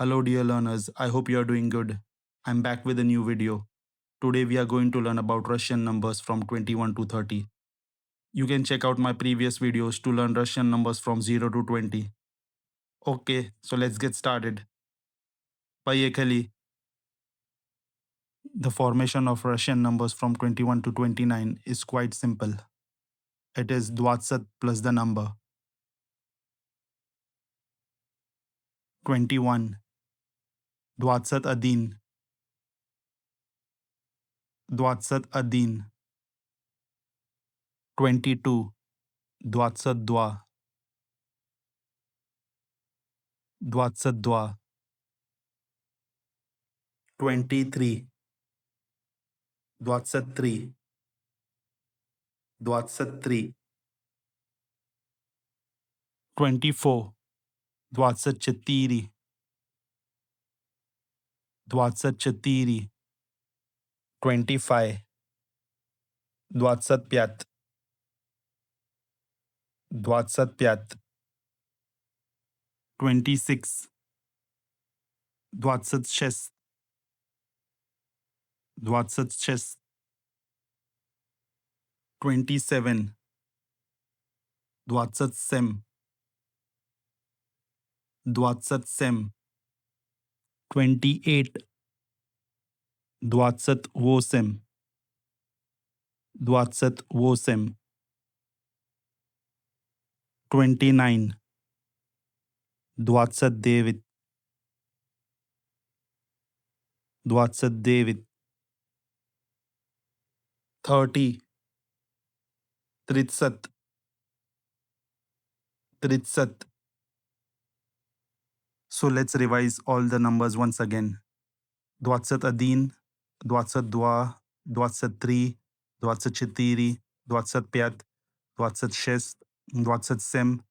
Hello dear learners, I hope you are doing good. I'm back with a new video. Today we are going to learn about Russian numbers from 21 to 30. You can check out my previous videos to learn Russian numbers from 0 to 20. Okay, so let's get started. Поехали. The formation of Russian numbers from 21 to 29 is quite simple. It is 20 plus the number 21, 21, 21, 22, 22, 22, 23, 23, 23, 24, 24, 24, 25, 25, 25, 26, 26, 26, 27, 27, 27, 28, 28, 28, 29, 29, 29, 30, 30, 30. So let's revise all the numbers once again. 21, 22, 23, 24, 25, 26, 27,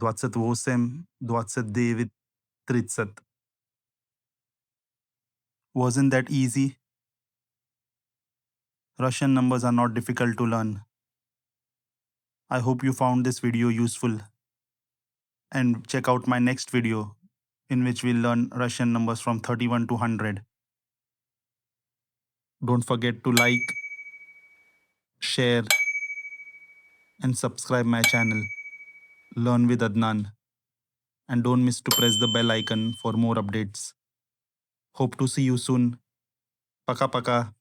28, 29, 30. Wasn't that easy? Russian numbers are not difficult to learn. I hope you found this video useful. And check out my next video in which we'll learn Russian numbers from 31 to 100. Don't forget to like, share, and subscribe my channel, Learn with Adnan. And don't miss to press the bell icon for more updates. Hope to see you soon. Paka paka.